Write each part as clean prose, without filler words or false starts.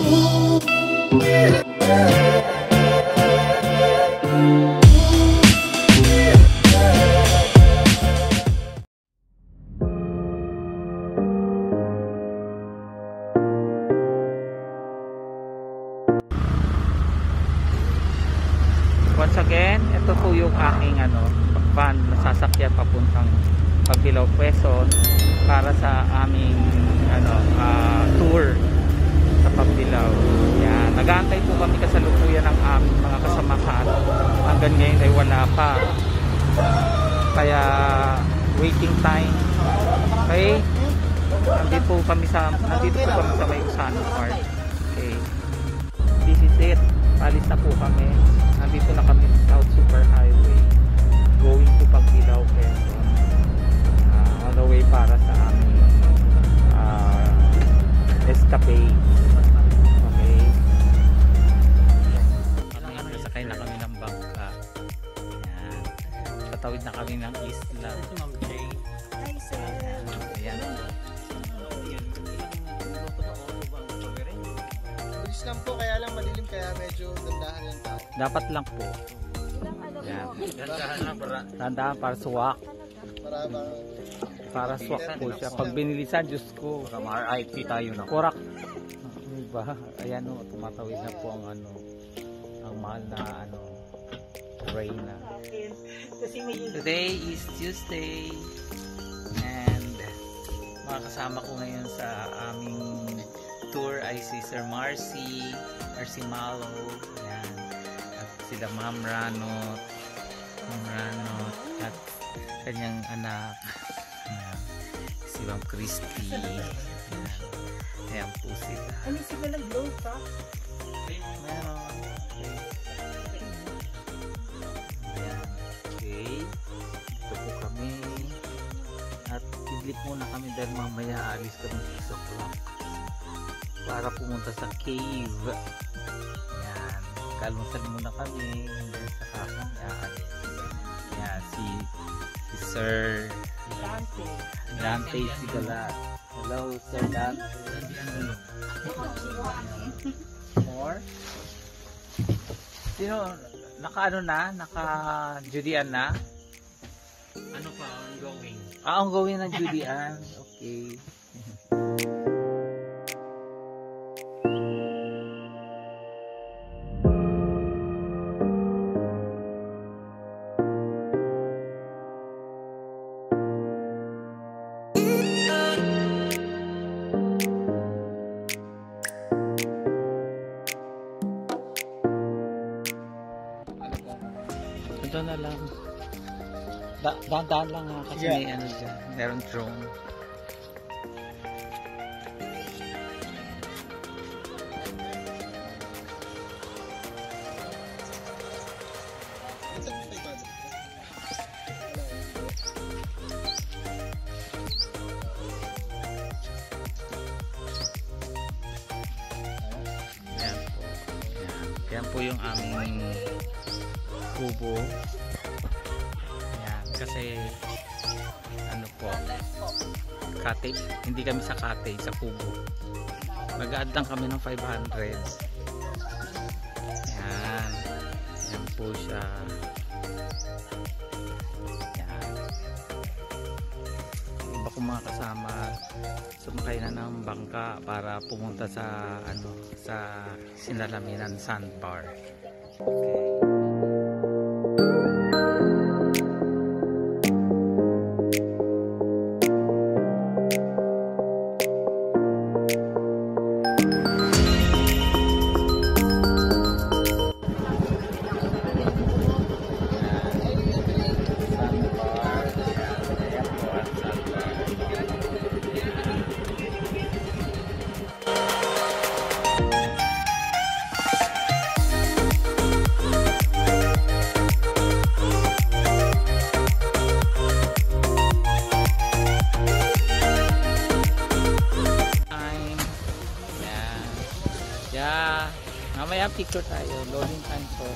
Once again, ito po yung aking van na sasakyan papuntang Pagbilao, Quezon para sa aming tour sa Pagbilao. Yan, nag-aantay po kami kasalukuyan ng aming mga kasamahan. Hanggang ngayon ay wala pa. Kaya waiting time. Okay? Nandito po kami sa May Usano Park. Okay. This is it. Palis na po kami. Nandito na kami sa South Super Highway going to Pagbilao, Quezon. On the way para sa aming escapade. Okay. Nasakay na kami ng bangka. Ayan. Patawid na kami ng isla. Ayan. Bilis lang po, kaya lang madilim, kaya medyo dandahan lang tao. Dapat lang po. Ayan. Dandahan para suwak. Para swak po siya. Pag binilisan, Diyos ko. RIP tayo na. Korak. Diba? Ayan o, tumatawid na po ang ang mahal na Reyna. Today is Tuesday. And mga kasama ko ngayon sa aming tour ay si Sir Marcy Malo. Ayan. At sila Ma'am Ranot. At kanyang anak. Si Ma'am Christy. Ayan po sila. Ano sila nag-blow pa? Meron. Ayan. Okay. Ito po kami. At idlip muna kami dahil mamaya alis kami 6 o'clock para pumunta sa cave. Ayan. Kalmusal muna kami. Hanggang sa kami aalis. Ayan. Si Sir Dante Sigalat. Hello, Sir Dante. More? Sino? Naka-Judean na? Ano pa, ongoing? Ongoing ng Judean. Okay. Ito na lang. Dahan-dahan lang ha, kasi may dyan. Meron drone. Yan po yung aming kubo. Ayan, kasi po, cottage, hindi kami sa cottage, sa kubo. Mag-add lang kami ng 500. Ayan, yan po siya. Ayan. Iba kong mga kasama sumakay na ng bangka para pumunta sa sa Sinalaminan Sandbar. Okay. Mamaya picture tayo, loading time po.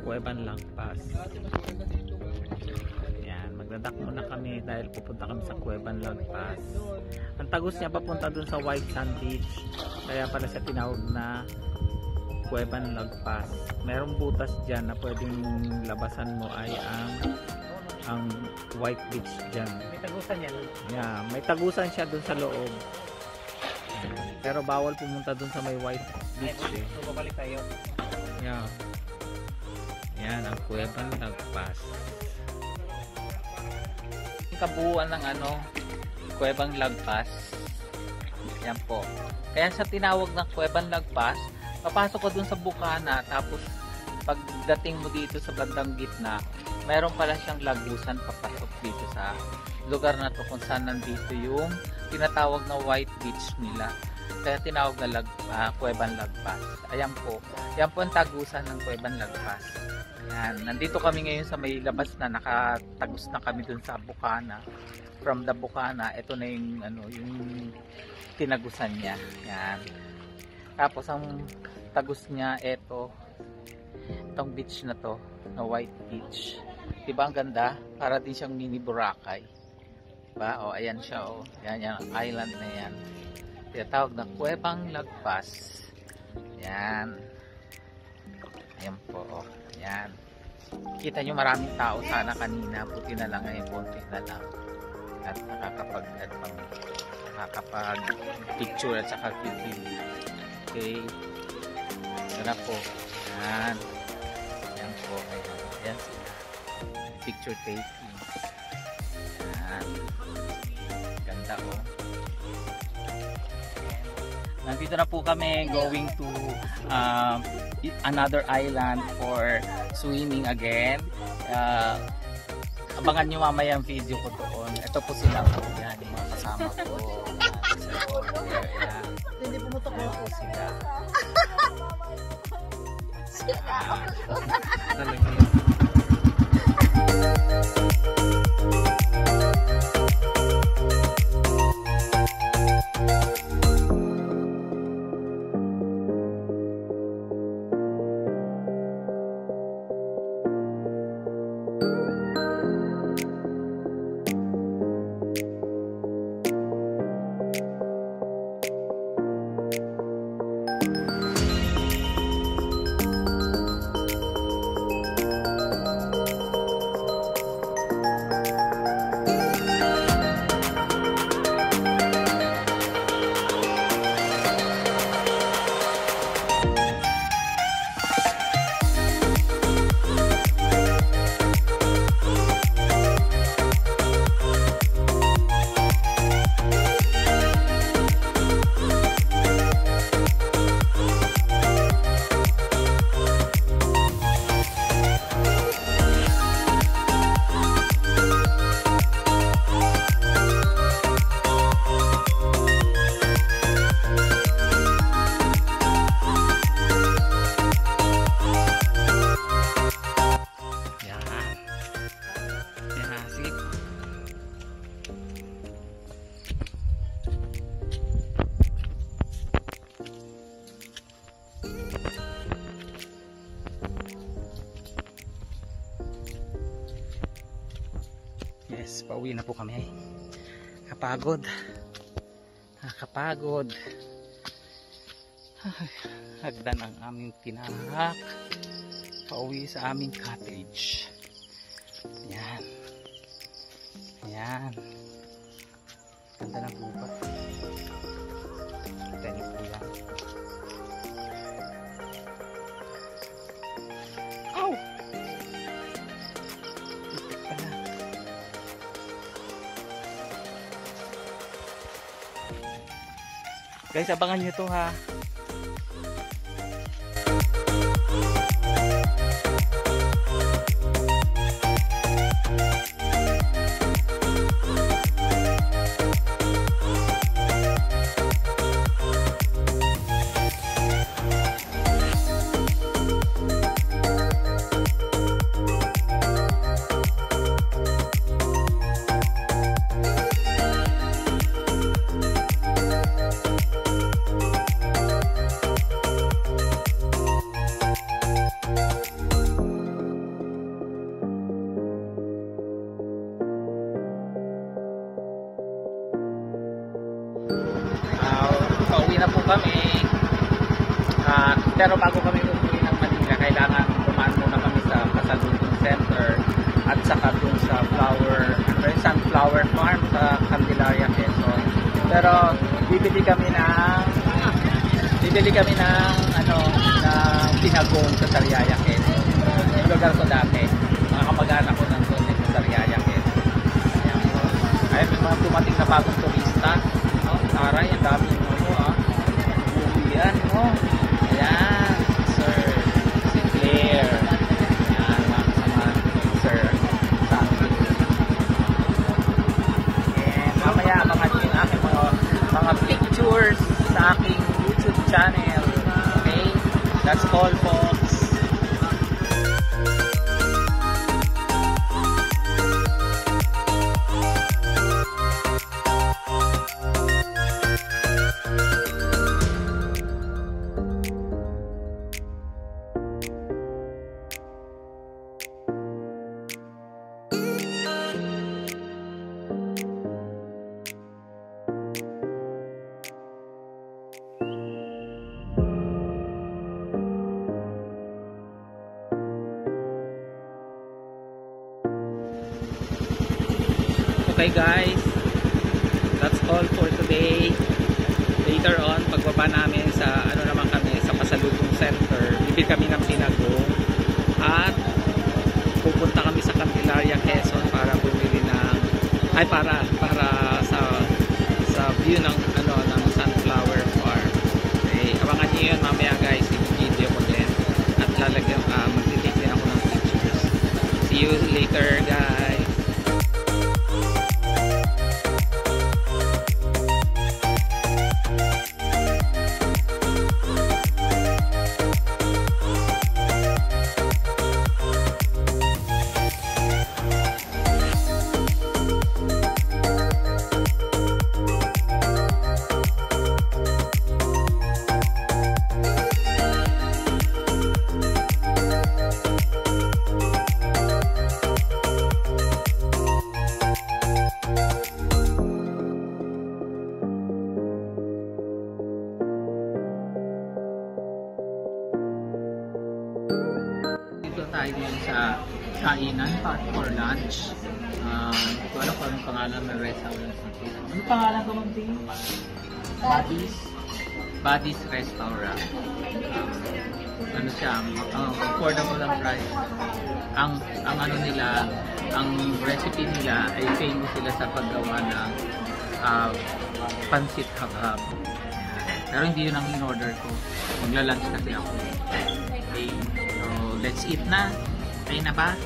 Cuevan Lagpas. Dati mas maganda dito. Yan, magdadak muna kami dahil pupunta kami sa Cuevan Lagpas. Ang tagos niya papunta dun sa White Sand Beach. Kaya pala siya tinawag na Cuevan Lagpas. Merong butas dyan na pwedeng labasan mo ay ang White Beach dyan. May tagusan yan. Yeah, may tagusan siya dun sa loob. Pero bawal pumunta dun sa may White Beach eh. So, babalik tayo. Yeah. Yan ang Cuevan Lagpas. Kabuuan ng Cuevan Lagpas. Yan po. Kaya sa tinawag ng Cuevan Lagpas, papasok ko dun sa bukana, tapos pagdating mo dito sa bandang gitna, meron pala siyang lagusan papasok dito sa lugar na to kung saan nandito yung tinatawag na White Beach nila. Kaya tinawag na Cuevan Lagpas. Ayan po. Yan po ang tagusan ng Cuevan Lagpas. Yan. Nandito kami ngayon sa may labas na, nakatagos na kami dun sa bukana. From the bukana, ito na yung yung tinagusan niya. Yan. Tapos ang tagos niya, itong beach na to, na White Beach. Diba ang ganda? Para din siyang mini Boracay. Diba? O, ayan siya. O. Yan, yung island na yan. Tinatawag na Cuevan Lagpas. Yan. Ayan po. O. Yan. Kita nyo maraming tao sana kanina. Puti na lang ngayon. Punti na lang. At nakakapag picture at saka video. Okay. Yan po. Yan. Yan po. Ayan. Yan sila. Picture taking. Yan. Ganda o. Nandito na po kami going to another island for swimming again. Abangan nyo mamaya ang video ko doon. Ito po sila po. Yan, yung mga kasama ko. Hindi pumutok Ayan po sila. Talaga. Yes, pauwi na po kami. Kapagod. Nakakapagod. Hagdan ang aming tinahak. Pauwi sa aming cottage. Yan. Yan. Ganda ng gubat. Kita niyo po yan. Ow! Itik pala. Guys, abangan nyo to ha. kami. Pero bago kami umuwi ng Manila, kailangan dumaan muna kami sa Pasalubong Center at saka dun sa sunflower farm sa Candelaria, Quezon. Pero bibili kami ng ng pinagong sa Sariaya, Quezon. Yung lugar ko dati. Mga kamag-anak ko nandun din sa Sariaya, Quezon. Ayan po. Ayun, may mga dumating na bagong turista. No? Taray, ang daming uwian, no? Ayan, Sir Sinclair. Ayan, mga kasama, Sir Santi. And mamaya, abangan nyo yung aking mga pictures sa aking YouTube channel. Okay? That's all, folks. Okay guys, that's all for today. Later on, pagbaba namin sa sa Pasalubong Center, bibili kami ng pinagong at pupunta kami sa Candelaria, Quezon para bumili para sa view ng ng sunflower farm. Okay, abangan niyo 'yun mamaya guys, i-video ko din at magti-take din ako ng pictures. See you later guys. Tayo ngayon sa kainan for lunch. Hindi ko alam kung anong pangalan ng restaurant. Ano pangalan ko mag Buddy's Restaurant. Ano siya, affordable ang price. Ang recipe nila ay famous sila sa paggawa ng pansit habhab. Pero hindi yun ang in-order ko. Magla-lunch kasi ako. Okay. Let's eat na. Kain na ba?